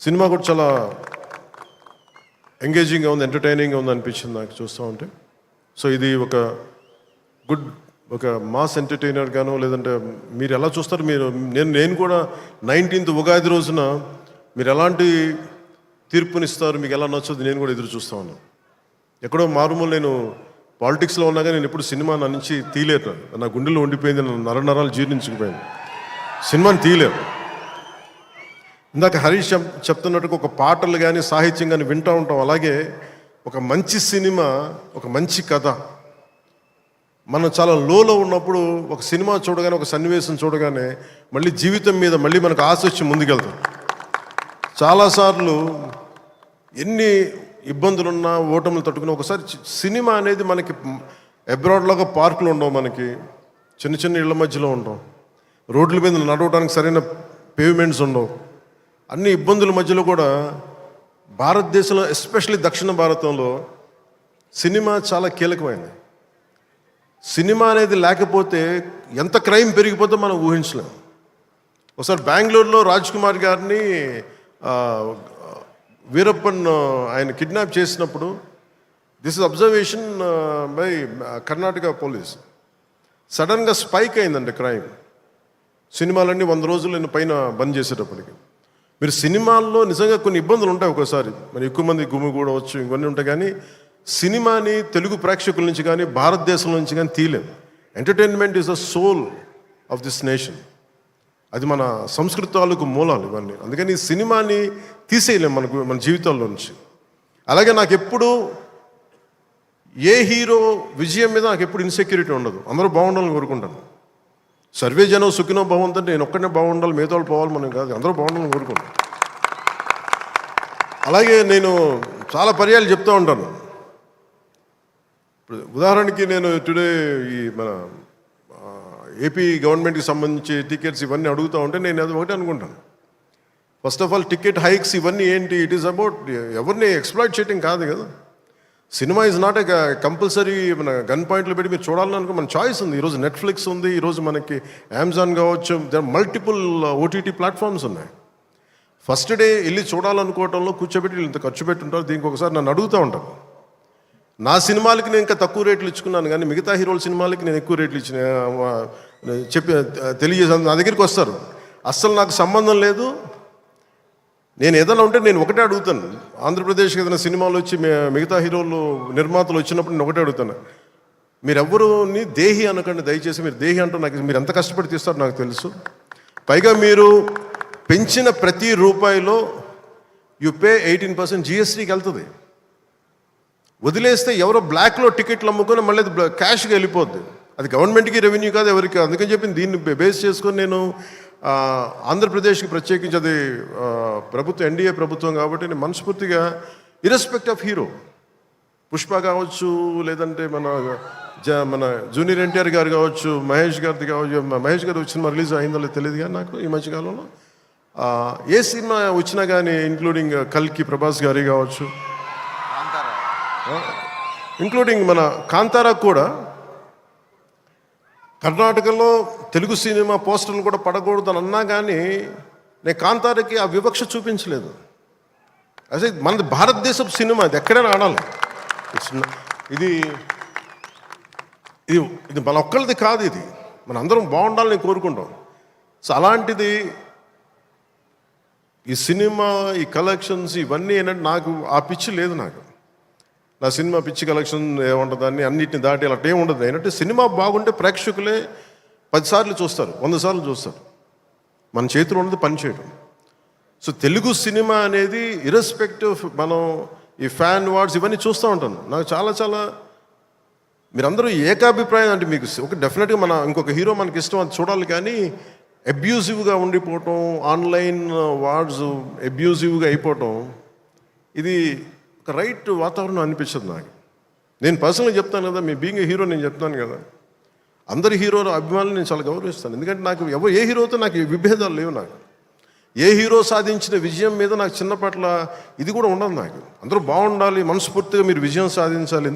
Cinema కూడా చాలా ఎంగేజింగ్గా ఉంది, ఎంటర్టైనింగ్గా ఉంది అనిపించింది నాకు చూస్తూ ఉంటే. సో ఇది ఒక మాస్ ఎంటర్టైనర్ గాను, లేదంటే మీరు ఎలా చూస్తారు మీరు, నేను కూడా 19th ఉగాది రోజున మీరు ఎలాంటి తీర్పునిస్తారు, మీకు ఎలా నచ్చుతుంది నేను కూడా ఎదురు చూస్తూ ఉన్నాను. ఎక్కడో మారుమూల నేను పాలిటిక్స్లో ఉన్నా కానీ నేను ఎప్పుడు సినిమా నా నుంచి తీయలేరు, నా గుండెలో ఉండిపోయింది, నరాలు జీర్ణించుకుపోయింది, సినిమాని తీయలేరు. ఇందాక హరీష్ చెప్తున్నట్టుగా ఒక పాటలు కానీ సాహిత్యం కానీ వింటూ ఉంటాం. అలాగే ఒక మంచి సినిమా, ఒక మంచి కథ, మనం చాలా లోలో ఉన్నప్పుడు ఒక సినిమా చూడగానే, ఒక సన్నివేశం చూడగానే మళ్ళీ జీవితం మీద మళ్ళీ మనకు ఆశ వచ్చి ముందుకెళ్తాం. చాలాసార్లు ఎన్ని ఇబ్బందులున్నా ఓటములు తట్టుకుని ఒకసారి సినిమా అనేది మనకి అబ్రాడ్లాగా పార్కులు ఉండవు, మనకి చిన్న చిన్న ఇళ్ల మధ్యలో ఉంటాం, రోడ్ల మీద నడవడానికి సరైన పేవ్మెంట్స్ ఉండవు, అన్ని ఇబ్బందుల మధ్యలో కూడా భారతదేశంలో ఎస్పెషల్లీ దక్షిణ భారతంలో సినిమా చాలా కీలకమైంది. సినిమా అనేది లేకపోతే ఎంత క్రైమ్ పెరిగిపోతే మనం ఊహించలేం. ఒకసారి బెంగళూరులో రాజ్ కుమార్ గారిని వీరప్పన్ ఆయన కిడ్నాప్ చేసినప్పుడు, this is observation by Karnataka police, సడన్గా స్పైక్ అయిందండి క్రైమ్. సినిమాలన్నీ 100 రోజులు పైన బంద్ చేసేటప్పటికి. మీరు సినిమాల్లో నిజంగా కొన్ని ఇబ్బందులు ఉంటాయి, ఒక్కోసారి మరి ఎక్కువ మంది గుమిగూడవచ్చు, ఇంకొన్ని ఉంటాయి, కానీ సినిమాని తెలుగు ప్రేక్షకుల నుంచి కానీ భారతదేశం నుంచి కానీ తీయలేము. Entertainment is the soul of this nation. అది మన సంస్కృతి తాలూకు మూలాలు ఇవన్నీ. అందుకని ఈ సినిమాని తీసేయలేము మన జీవితాల్లో నుంచి. అలాగే నాకు ఎప్పుడు ఏ హీరో విజయం మీద నాకు ఎప్పుడు ఇన్సెక్యూరిటీ ఉండదు. అందరూ బాగుండాలని కోరుకుంటాను. సర్వే జనం సుఖినో బాగుందంటే నేను ఒక్కనే బాగుండాలి, మిగతా వాళ్ళు పోవాలి మనం కాదు, అందరూ బాగుండాలని కోరుకుంటాను. అలాగే నేను చాలా పర్యాలు చెప్తూ ఉంటాను. ఇప్పుడు ఉదాహరణకి నేను టుడే ఈ మన ఏపీ గవర్నమెంట్కి సంబంధించి టికెట్స్ ఇవన్నీ అడుగుతూ ఉంటే నేను అది ఒకటి అనుకుంటాను. First of all ticket hikes ఇవన్నీ ఏంటి, ఇట్ ఈస్ అబౌట్ ఎవరిని ఎక్స్ప్లాయిట్ చేయటం కాదు కదా. Cinema is not a compulsory మన గన్ పాయింట్లు పెట్టి మీరు చూడాలనుకో మన చాయిస్ ఉంది. ఈరోజు నెట్ఫ్లిక్స్ ఉంది, ఈరోజు మనకి అమెజాన్ కావచ్చు, మల్టిపుల్ ఓటీటీ ప్లాట్ఫామ్స్ ఉన్నాయి. ఫస్ట్ డే వెళ్ళి చూడాలనుకోవటంలో కూర్చోబెట్టి ఇంత ఖర్చు పెట్టుంటారు. దీనికి ఒకసారి నన్ను అడుగుతూ ఉంటాను. నా సినిమాలకి నేను ఇంకా తక్కువ రేట్లు ఇచ్చుకున్నాను, కానీ మిగతా హీరోల సినిమాలకి నేను ఎక్కువ రేట్లు ఇచ్చిన తెలియజేసాను. నా దగ్గరికి వస్తారు, అస్సలు నాకు సంబంధం లేదు, నేను ఏదైనా ఉంటే నేను ఒకటే అడుగుతాను. ఆంధ్రప్రదేశ్కి ఏదైనా సినిమాలు వచ్చి మిగతా హీరోలు నిర్మాతలు వచ్చినప్పుడు నేను ఒకటే అడుగుతాను, మీరెవ్వరూని దేహి అనకండి దయచేసి. మీరు దేహి అంటూ నాకు మీరు ఎంత కష్టపడి తీస్తారో నాకు తెలుసు. పైగా మీరు పెంచిన ప్రతి రూపాయిలో యు పే 18% జిఎస్టీకి వెళ్తుంది. వదిలేస్తే ఎవరో బ్లాక్లో టికెట్లు అమ్ముకొని మళ్ళీ అది క్యాష్గా వెళ్ళిపోద్ది. అది గవర్నమెంట్కి రెవెన్యూ కాదు, ఎవరికి. అందుకని చెప్పి దీన్ని బేస్ చేసుకొని నేను ఆంధ్రప్రదేశ్కి ప్రత్యేకించి, అది ప్రభుత్వం ఎన్డీఏ ప్రభుత్వం కాబట్టి నేను మనస్ఫూర్తిగా ఇర్రెస్పెక్ట్ ఆఫ్ హీరో, పుష్ప కావచ్చు, లేదంటే మన జూనియర్ ఎన్టీఆర్ గారు కావచ్చు, మహేష్ గారిది కావచ్చు. మహేష్ గారు సినిమా రిలీజ్ అయిందో లేదు తెలియదు కానీ నాకు ఈ మధ్యకాలంలో ఏ సినిమా వచ్చినా కానీ, ఇంక్లూడింగ్ కల్కి ప్రభాస్ గారి కావచ్చు, ఇంక్లూడింగ్ మన కాంతారా కూడా, కర్ణాటకలో తెలుగు సినిమా పోస్టర్లు కూడా పడకూడదు అని అన్నా కానీ నేను కాంతారాకి ఆ వివక్ష చూపించలేదు. అసలు మనది భారతదేశపు సినిమా, ఇది ఎక్కడైనా ఆడాలి. ఇది ఇది ఇది మన ఒక్కరిది కాదు, ఇది మన అందరం బాగుండాలని కోరుకుంటాం. సో అలాంటిది ఈ సినిమా, ఈ కలెక్షన్స్ ఇవన్నీ ఏంటంటే నాకు ఆ పిచ్చి లేదు. నాకు నా సినిమా పిచ్చి కలెక్షన్ ఏముంటుంది, దాన్ని అన్నిటిని దాటి అలా ఏముండదు. ఏంటంటే సినిమా బాగుంటే ప్రేక్షకులే 10 సార్లు చూస్తారు, 100 సార్లు చూస్తారు. మన చేతిలో ఉన్నది పని చేయడం. సో తెలుగు సినిమా అనేది ఇర్రెస్పెక్టివ్, మనం ఈ ఫ్యాన్ వార్డ్స్ ఇవన్నీ చూస్తూ ఉంటాను. నాకు చాలా మీరందరూ ఏకాభిప్రాయం అంటే మీకు ఒక డెఫినెట్గా ఇంకొక హీరో మనకి ఇష్టం, అది చూడాలి. కానీ అబ్యూజివ్గా ఉండిపోవటం, ఆన్లైన్ వార్డ్స్ అబ్యూజివ్గా అయిపోవటం, ఇది ఒక రైట్ వాతావరణం అనిపించదు నాకు. నేను పర్సనల్గా చెప్తాను కదా, మీ బీయింగ్ ఏ హీరో నేను చెప్తాను కదా, అందరి హీరోల అభిమానులు నేను చాలా గౌరవిస్తాను. ఎందుకంటే నాకు ఏ హీరోతో నాకు విభేదాలు లేవు. నాకు ఏ హీరో సాధించిన విజయం మీద నాకు చిన్నపట్ల ఇది కూడా ఉండదు. నాకు అందరూ బాగుండాలి, మనస్ఫూర్తిగా మీరు విజయం సాధించాలి. ఎందుకంటే